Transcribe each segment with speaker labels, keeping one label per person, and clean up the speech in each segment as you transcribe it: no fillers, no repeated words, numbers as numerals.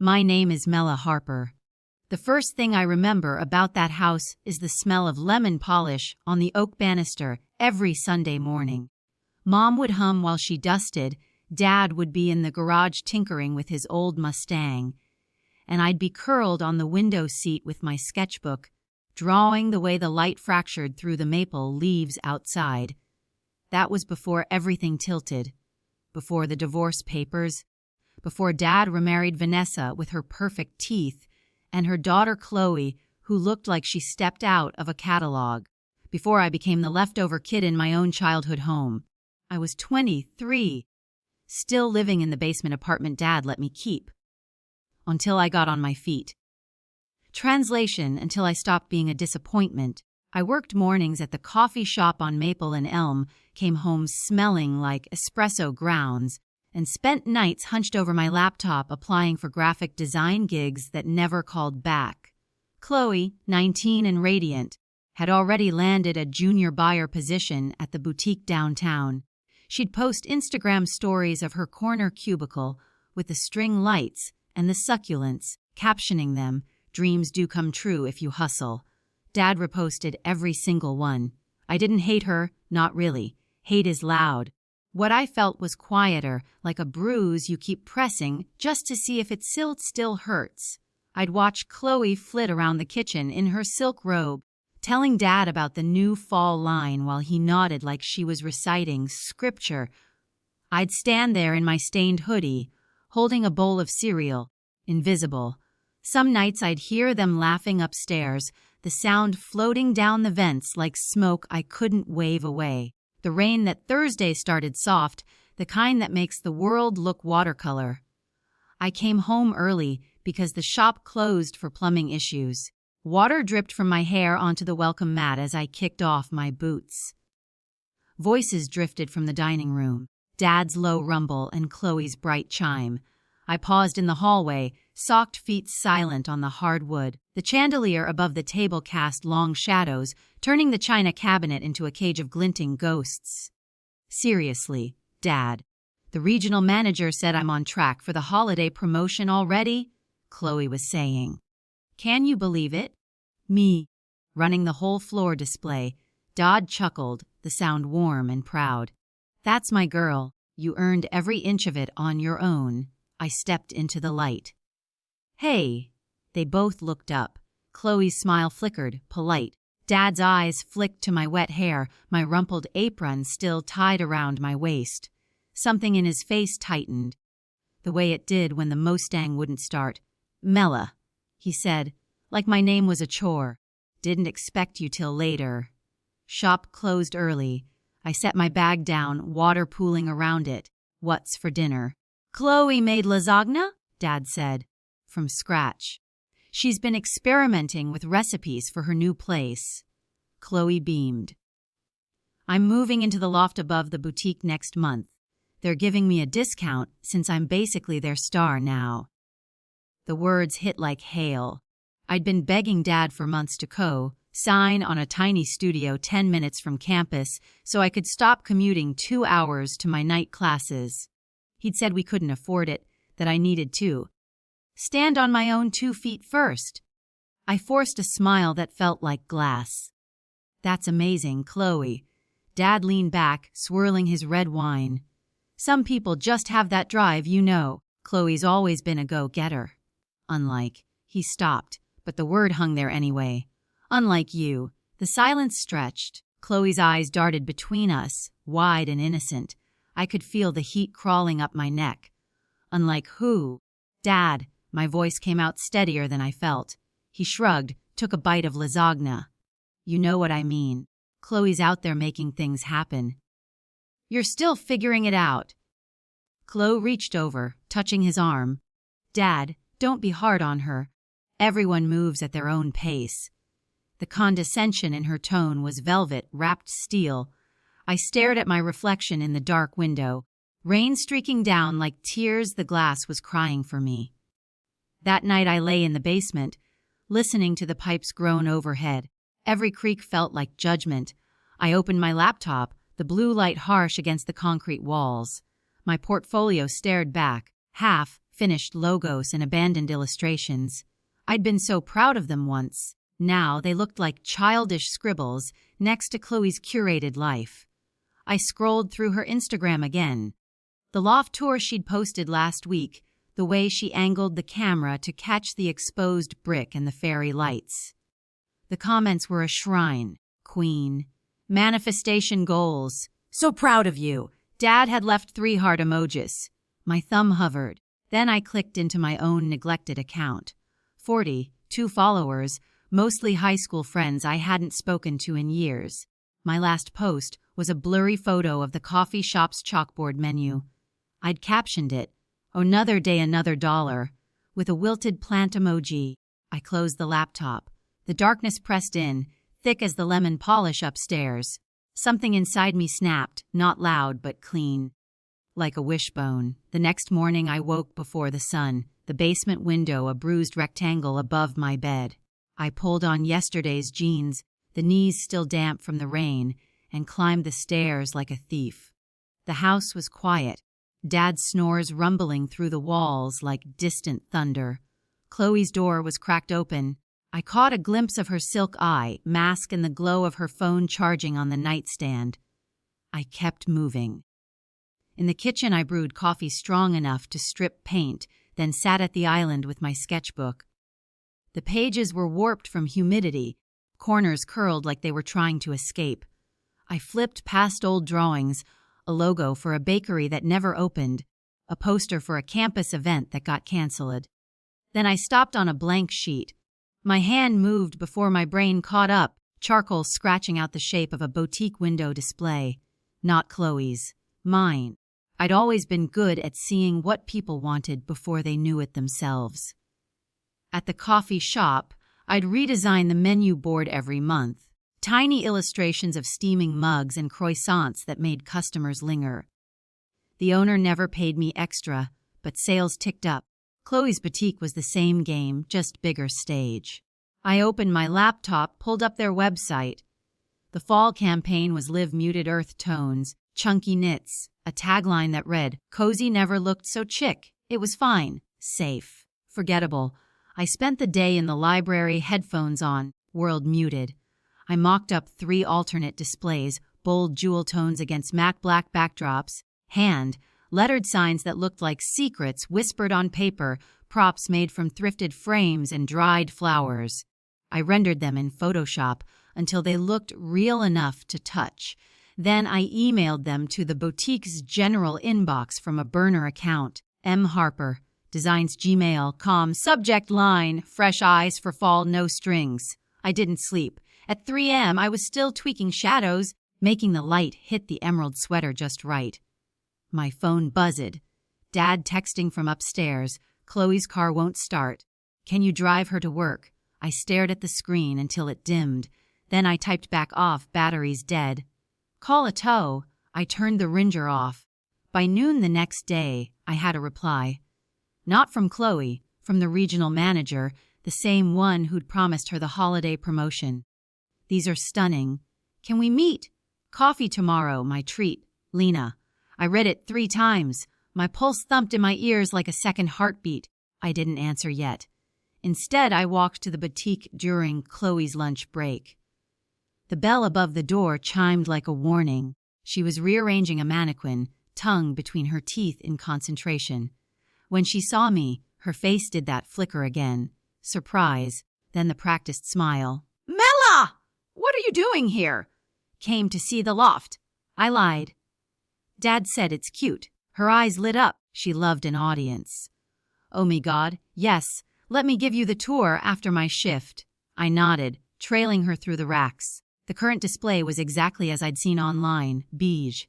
Speaker 1: My name is Mela Harper. The first thing I remember about that house is the smell of lemon polish on the oak banister every Sunday morning. Mom would hum while she dusted, Dad would be in the garage tinkering with his old Mustang, and I'd be curled on the window seat with my sketchbook, drawing the way the light fractured through the maple leaves outside. That was before everything tilted, before the divorce papers, before Dad remarried Vanessa with her perfect teeth, and her daughter Chloe, who looked like she stepped out of a catalog, before I became the leftover kid in my own childhood home. I was 23, still living in the basement apartment Dad let me keep, until I got on my feet. Translation: until I stopped being a disappointment. I worked mornings at the coffee shop on Maple and Elm, came home smelling like espresso grounds, and spent nights hunched over my laptop applying for graphic design gigs that never called back. Chloe, 19 and radiant, had already landed a junior buyer position at the boutique downtown. She'd post Instagram stories of her corner cubicle with the string lights and the succulents, captioning them, "Dreams do come true if you hustle." Dad reposted every single one. I didn't hate her, not really. Hate is loud. What I felt was quieter, like a bruise you keep pressing just to see if it still hurts. I'd watch Chloe flit around the kitchen in her silk robe, telling Dad about the new fall line while he nodded like she was reciting scripture. I'd stand there in my stained hoodie, holding a bowl of cereal, invisible. Some nights I'd hear them laughing upstairs, the sound floating down the vents like smoke I couldn't wave away. The rain that Thursday started soft, the kind that makes the world look watercolor. I came home early because the shop closed for plumbing issues. Water dripped from my hair onto the welcome mat as I kicked off my boots. Voices drifted from the dining room, Dad's low rumble and Chloe's bright chime. I paused in the hallway, socked feet silent on the hard wood. The chandelier above the table cast long shadows, turning the china cabinet into a cage of glinting ghosts. "Seriously, Dad, the regional manager said I'm on track for the holiday promotion already," Chloe was saying. "Can you believe it? Me, running the whole floor display." Dad chuckled, the sound warm and proud. "That's my girl. You earned every inch of it on your own." I stepped into the light. "Hey." They both looked up. Chloe's smile flickered, polite. Dad's eyes flicked to my wet hair, my rumpled apron still tied around my waist. Something in his face tightened, the way it did when the Mustang wouldn't start. "Mela," he said, like my name was a chore. "Didn't expect you till later." Shop closed early. I set my bag down, water pooling around it. "What's for dinner?" "Chloe made lasagna," Dad said, "from scratch. She's been experimenting with recipes for her new place." Chloe beamed. "I'm moving into the loft above the boutique next month. They're giving me a discount since I'm basically their star now." The words hit like hail. I'd been begging Dad for months to co-sign on a tiny studio 10 minutes from campus so I could stop commuting 2 hours to my night classes. He'd said we couldn't afford it, that I needed to stand on my own 2 feet first. I forced a smile that felt like glass. "That's amazing, Chloe." Dad leaned back, swirling his red wine. "Some people just have that drive, you know. Chloe's always been a go-getter. Unlike..." He stopped, but the word hung there anyway. "Unlike you." The silence stretched. Chloe's eyes darted between us, wide and innocent. I could feel the heat crawling up my neck. "Unlike who?" "Dad." My voice came out steadier than I felt. He shrugged, took a bite of lasagna. "You know what I mean. Chloe's out there making things happen. You're still figuring it out." Chloe reached over, touching his arm. "Dad, don't be hard on her. Everyone moves at their own pace." The condescension in her tone was velvet-wrapped steel. I stared at my reflection in the dark window, rain streaking down like tears the glass was crying for me. That night I lay in the basement, listening to the pipes groan overhead. Every creak felt like judgment. I opened my laptop, the blue light harsh against the concrete walls. My portfolio stared back, half finished logos and abandoned illustrations. I'd been so proud of them once. Now they looked like childish scribbles next to Chloe's curated life. I scrolled through her Instagram again. The loft tour she'd posted last week, the way she angled the camera to catch the exposed brick and the fairy lights. The comments were a shrine. Queen. Manifestation goals. So proud of you. Dad had left 3 heart emojis. My thumb hovered. Then I clicked into my own neglected account. 42 followers, mostly high school friends I hadn't spoken to in years. My last post was a blurry photo of the coffee shop's chalkboard menu. I'd captioned it, "Another day, another dollar," with a wilted plant emoji. I closed the laptop. The darkness pressed in, thick as the lemon polish upstairs. Something inside me snapped, not loud but clean. Like a wishbone. The next morning I woke before the sun, the basement window a bruised rectangle above my bed. I pulled on yesterday's jeans, the knees still damp from the rain, and climbed the stairs like a thief. The house was quiet, Dad's snores rumbling through the walls like distant thunder. Chloe's door was cracked open. I caught a glimpse of her silk eye, mask in the glow of her phone charging on the nightstand. I kept moving. In the kitchen I brewed coffee strong enough to strip paint, then sat at the island with my sketchbook. The pages were warped from humidity, corners curled like they were trying to escape. I flipped past old drawings, a logo for a bakery that never opened, a poster for a campus event that got canceled. Then I stopped on a blank sheet. My hand moved before my brain caught up, charcoal scratching out the shape of a boutique window display. Not Chloe's. Mine. I'd always been good at seeing what people wanted before they knew it themselves. At the coffee shop, I'd redesign the menu board every month. Tiny illustrations of steaming mugs and croissants that made customers linger. The owner never paid me extra, but sales ticked up. Chloe's boutique was the same game, just bigger stage. I opened my laptop, pulled up their website. The fall campaign was Live Muted Earth Tones, Chunky Knits, a tagline that read, "Cozy never looked so chic. It was fine, safe, forgettable." I spent the day in the library, headphones on, world muted. I mocked up 3 alternate displays, bold jewel tones against matte black backdrops, lettered signs that looked like secrets whispered on paper, props made from thrifted frames and dried flowers. I rendered them in Photoshop until they looked real enough to touch. Then I emailed them to the boutique's general inbox from a burner account. M. Harper, Designs gmail.com, subject line, "Fresh eyes for fall, no strings." I didn't sleep. At 3 a.m. I was still tweaking shadows, making the light hit the emerald sweater just right. My phone buzzed. Dad texting from upstairs. "Chloe's car won't start. Can you drive her to work?" I stared at the screen until it dimmed. Then I typed back off, "Battery's dead." "Call a tow." I turned the ringer off. By noon the next day, I had a reply. Not from Chloe, from the regional manager, the same one who'd promised her the holiday promotion. "These are stunning. Can we meet? Coffee tomorrow, my treat. Lena." I read it 3 times. My pulse thumped in my ears like a second heartbeat. I didn't answer yet. Instead, I walked to the boutique during Chloe's lunch break. The bell above the door chimed like a warning. She was rearranging a mannequin, tongue between her teeth in concentration. When she saw me, her face did that flicker again. Surprise, then the practiced smile. "Mela! What are you doing here?" "Came to see the loft." I lied. Dad said it's cute. Her eyes lit up. She loved an audience. "Oh my God, yes. Let me give you the tour after my shift." I nodded, trailing her through the racks. The current display was exactly as I'd seen online. Beige,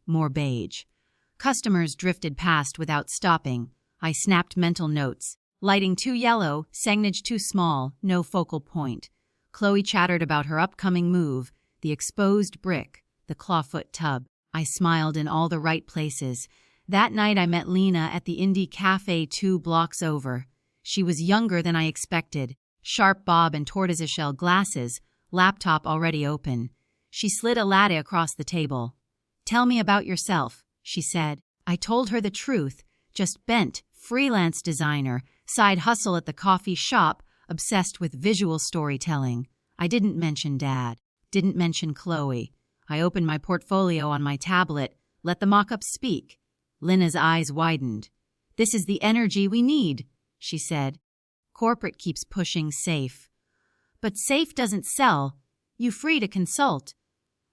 Speaker 1: more beige. Customers drifted past without stopping. I snapped mental notes. Lighting too yellow, signage too small, no focal point. Chloe chattered about her upcoming move, the exposed brick, the clawfoot tub. I smiled in all the right places. That night I met Lena at the indie cafe 2 blocks over. She was younger than I expected. Sharp bob and tortoiseshell glasses, laptop already open. She slid a latte across the table. "Tell me about yourself," she said. I told her the truth, just bent, freelance designer, side hustle at the coffee shop, obsessed with visual storytelling. I didn't mention Dad, didn't mention Chloe. I opened my portfolio on my tablet, let the mock-up speak. Lena's eyes widened. "This is the energy we need," she said. "Corporate keeps pushing safe. But safe doesn't sell. You free to consult."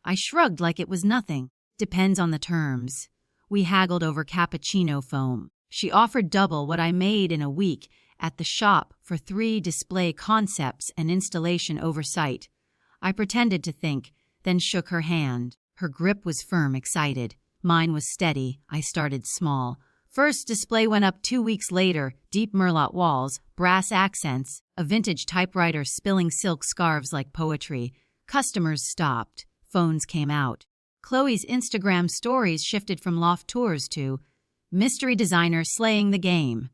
Speaker 1: I shrugged like it was nothing. "Depends on the terms." We haggled over cappuccino foam. She offered double what I made in a week at the shop for 3 display concepts and installation oversight. I pretended to think, then shook her hand. Her grip was firm, excited. Mine was steady. I started small. First display went up 2 weeks later, deep merlot walls, brass accents, a vintage typewriter spilling silk scarves like poetry. Customers stopped. Phones came out. Chloe's Instagram stories shifted from loft tours to mystery designer slaying the game.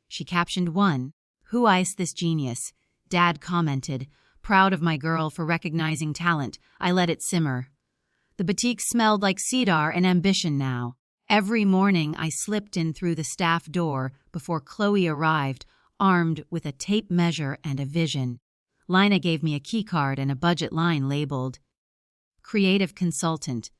Speaker 1: She captioned one, "Who iced this genius?" Dad commented, "Proud of my girl for recognizing talent." I let it simmer. The boutique smelled like cedar and ambition now. Every morning I slipped in through the staff door before Chloe arrived, armed with a tape measure and a vision. Lina gave me a keycard and a budget line labeled creative consultant.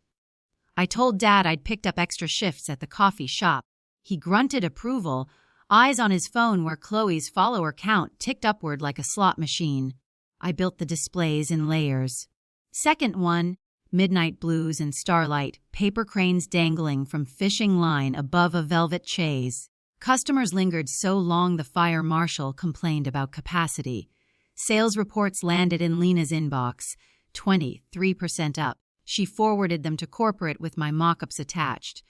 Speaker 1: I told Dad I'd picked up extra shifts at the coffee shop. He grunted approval, eyes on his phone where Chloe's follower count ticked upward like a slot machine. I built the displays in layers. Second one, midnight blues and starlight, paper cranes dangling from fishing line above a velvet chaise. Customers lingered so long the fire marshal complained about capacity. Sales reports landed in Lena's inbox, 23% up. She forwarded them to corporate with my mock-ups attached.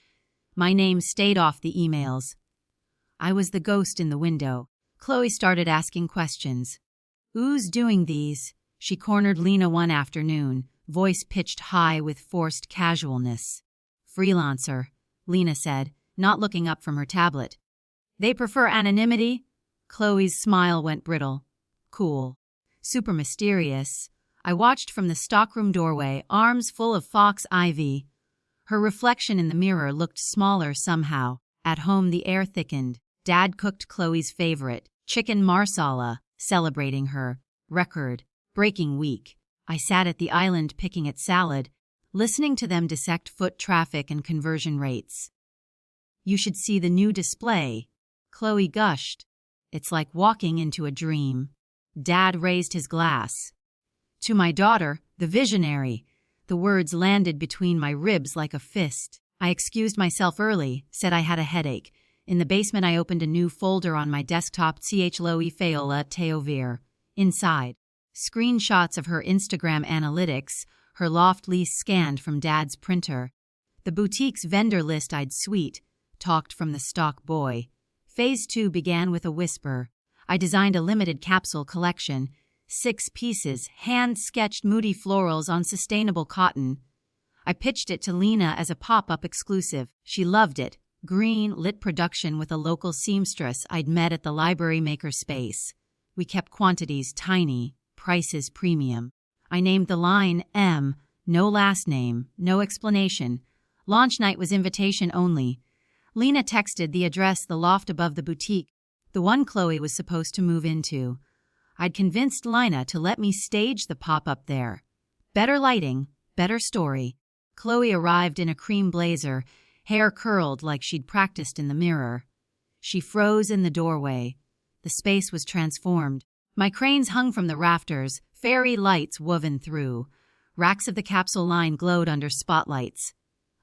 Speaker 1: My name stayed off the emails. I was the ghost in the window. Chloe started asking questions. "Who's doing these?" She cornered Lena one afternoon, voice pitched high with forced casualness. "Freelancer," Lena said, not looking up from her tablet. "They prefer anonymity?" Chloe's smile went brittle. "Cool. Super mysterious." I watched from the stockroom doorway, arms full of fox ivy. Her reflection in the mirror looked smaller somehow. At home the air thickened. Dad cooked Chloe's favorite, chicken marsala, celebrating her record-breaking week. I sat at the island picking at salad, listening to them dissect foot traffic and conversion rates. "You should see the new display," Chloe gushed. "It's like walking into a dream." Dad raised his glass. "To my daughter, the visionary." The words landed between my ribs like a fist. I excused myself early, said I had a headache. In the basement I opened a new folder on my desktop, Chloe Fayola Teovir. Inside, screenshots of her Instagram analytics, her loft lease scanned from Dad's printer. The boutique's vendor list I'd sweet, talked from the stock boy. Phase 2 began with a whisper. I designed a limited capsule collection, 6 pieces, hand-sketched moody florals on sustainable cotton. I pitched it to Lena as a pop-up exclusive. She loved it. Green, lit production with a local seamstress I'd met at the library maker space. We kept quantities tiny, prices premium. I named the line M, no last name, no explanation. Launch night was invitation only. Lena texted the address, the loft above the boutique, the one Chloe was supposed to move into. I'd convinced Lina to let me stage the pop-up there. Better lighting, better story. Chloe arrived in a cream blazer, hair curled like she'd practiced in the mirror. She froze in the doorway. The space was transformed. My cranes hung from the rafters, fairy lights woven through. Racks of the capsule line glowed under spotlights.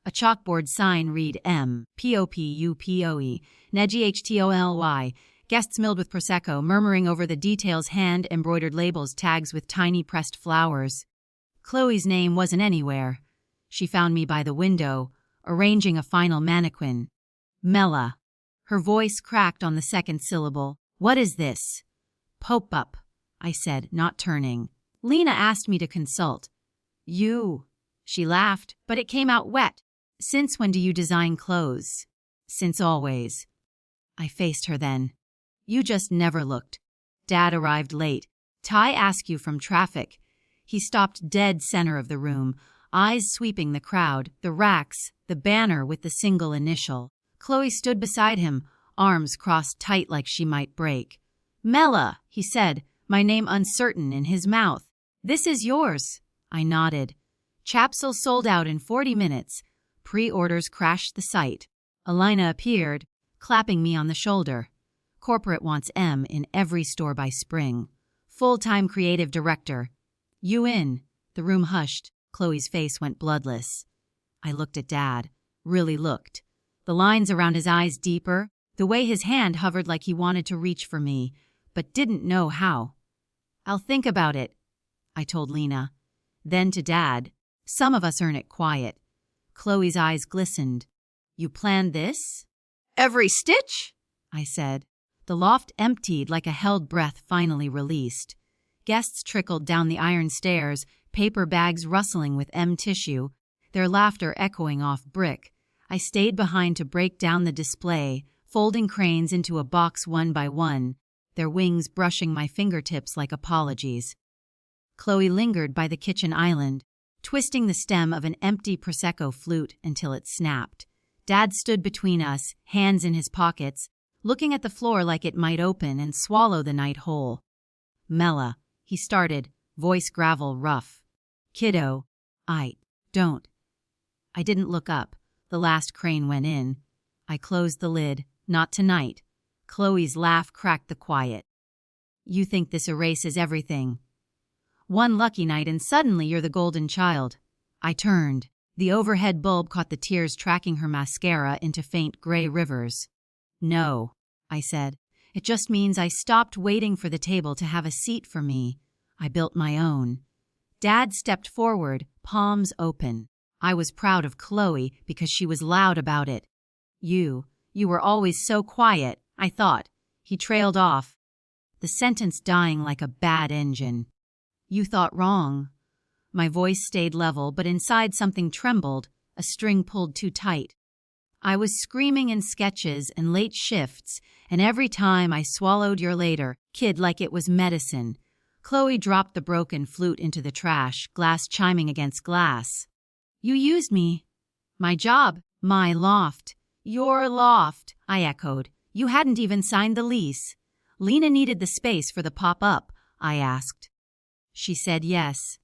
Speaker 1: A chalkboard sign read M, P-O-P-U-P-O-E, Negihtoly. Guests milled with Prosecco, murmuring over the details, hand-embroidered labels, tags with tiny pressed flowers. Chloe's name wasn't anywhere. She found me by the window, arranging a final mannequin. "Mela." Her voice cracked on the second syllable. "What is this?" "Pop-up," I said, not turning. Lena asked me to consult. "You." She laughed, but it came out wet. "Since when do you design clothes?" "Since always." I faced her then. "You just never looked." Dad arrived late. "Ty Askew from traffic." He stopped dead center of the room, eyes sweeping the crowd, the racks, the banner with the single initial. Chloe stood beside him, arms crossed tight like she might break. "Mela," he said, my name uncertain in his mouth. "This is yours." I nodded. Chapsel sold out in 40 minutes. Pre-orders crashed the site. Helena appeared, clapping me on the shoulder. "Corporate wants M in every store by spring. Full-time creative director. You in?" The room hushed. Chloe's face went bloodless. I looked at Dad. Really looked. The lines around his eyes deeper, the way his hand hovered like he wanted to reach for me, but didn't know how. "I'll think about it," I told Lena. Then to Dad, "Some of us earn it quiet." Chloe's eyes glistened. "You planned this?" "Every stitch," I said. The loft emptied like a held breath finally released. Guests trickled down the iron stairs, paper bags rustling with M tissue, their laughter echoing off brick. I stayed behind to break down the display, folding cranes into a box one by one, their wings brushing my fingertips like apologies. Chloe lingered by the kitchen island, twisting the stem of an empty Prosecco flute until it snapped. Dad stood between us, hands in his pockets, looking at the floor like it might open and swallow the night whole. "Mela," he started, voice gravel rough. "Kiddo, don't." I didn't look up. The last crane went in. I closed the lid. "Not tonight." Chloe's laugh cracked the quiet. "You think this erases everything. One lucky night and suddenly you're the golden child." I turned. The overhead bulb caught the tears tracking her mascara into faint gray rivers. "No," I said. "It just means I stopped waiting for the table to have a seat for me. I built my own." Dad stepped forward, palms open. I was proud of Chloe because she was loud about it. You were always so quiet, I thought." He trailed off, the sentence dying like a bad engine. "You thought wrong." My voice stayed level, but inside something trembled, a string pulled too tight. I was screaming in sketches and late shifts, and every time I swallowed your later, kid, like it was medicine. Chloe dropped the broken flute into the trash, glass chiming against glass. "You used me." "My job, my loft." "Your loft," I echoed. "You hadn't even signed the lease." "Lena needed the space for the pop-up," I asked. She said yes.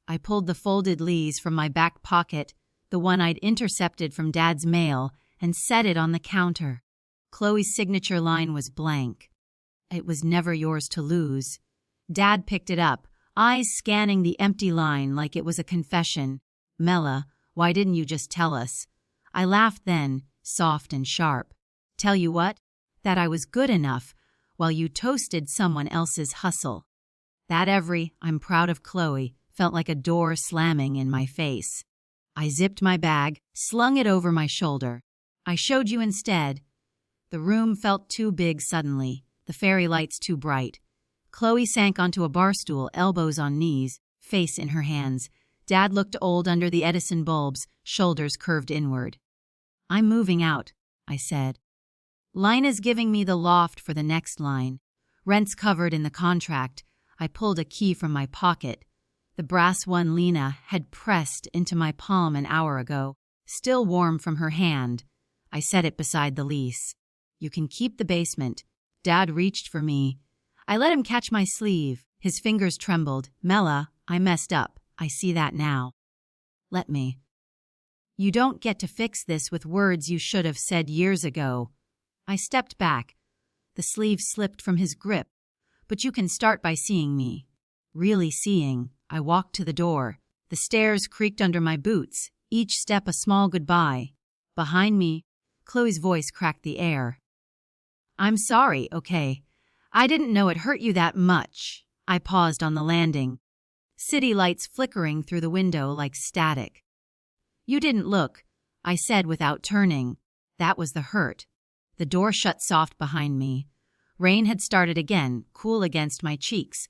Speaker 1: I pulled the folded lease from my back pocket, the one I'd intercepted from Dad's mail, and set it on the counter. Chloe's signature line was blank. It was never yours to lose. Dad picked it up, eyes scanning the empty line like it was a confession. "Mela, why didn't you just tell us?" I laughed then, soft and sharp. "Tell you what? That I was good enough, while you toasted someone else's hustle." That "I'm proud of Chloe" felt like a door slamming in my face. I zipped my bag, slung it over my shoulder. "I showed you instead." The room felt too big suddenly, the fairy lights too bright. Chloe sank onto a bar stool, elbows on knees, face in her hands. Dad looked old under the Edison bulbs, shoulders curved inward. "I'm moving out," I said. "Lena's giving me the loft for the next line. Rent's covered in the contract." I pulled a key from my pocket. The brass one Lena had pressed into my palm an hour ago, still warm from her hand. I set it beside the lease. "You can keep the basement." Dad reached for me. I let him catch my sleeve. His fingers trembled. "Mela, I messed up. I see that now. Let me." "You don't get to fix this with words you should have said years ago." I stepped back. The sleeve slipped from his grip. "But you can start by seeing me." Really seeing. I walked to the door. The stairs creaked under my boots, each step a small goodbye. Behind me, Chloe's voice cracked the air. "I'm sorry, okay? I didn't know it hurt you that much." I paused on the landing. City lights flickering through the window like static. "You didn't look," I said without turning. That was the hurt. The door shut soft behind me. Rain had started again, cool against my cheeks.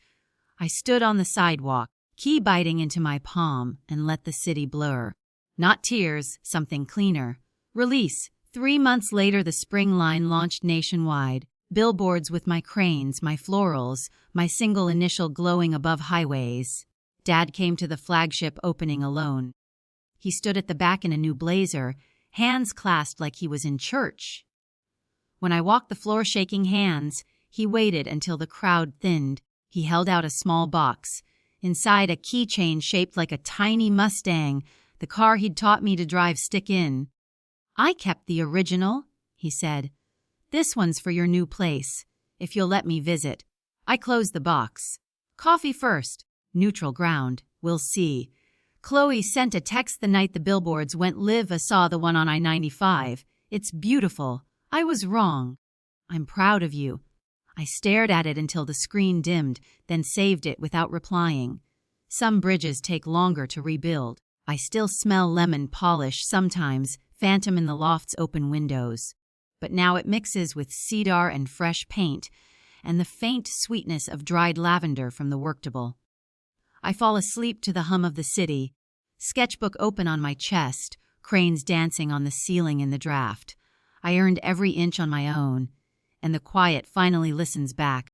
Speaker 1: I stood on the sidewalk, key biting into my palm, and let the city blur. Not tears, something cleaner. Release. 3 months later, the spring line launched nationwide. Billboards with my cranes, my florals, my single initial glowing above highways. Dad came to the flagship opening alone. He stood at the back in a new blazer, hands clasped like he was in church. When I walked the floor shaking hands, he waited until the crowd thinned. He held out a small box. Inside, a keychain shaped like a tiny Mustang, the car he'd taught me to drive stick in. "I kept the original," he said. "This one's for your new place, if you'll let me visit." I closed the box. "Coffee first. Neutral ground. We'll see." Chloe sent a text the night the billboards went live. I saw the one on I-95. "It's beautiful. I was wrong." "I'm proud of you." I stared at it until the screen dimmed, then saved it without replying. Some bridges take longer to rebuild. I still smell lemon polish sometimes, phantom in the loft's open windows. But now it mixes with cedar and fresh paint, and the faint sweetness of dried lavender from the worktable. I fall asleep to the hum of the city, sketchbook open on my chest, cranes dancing on the ceiling in the draft. I earned every inch on my own, and the quiet finally listens back.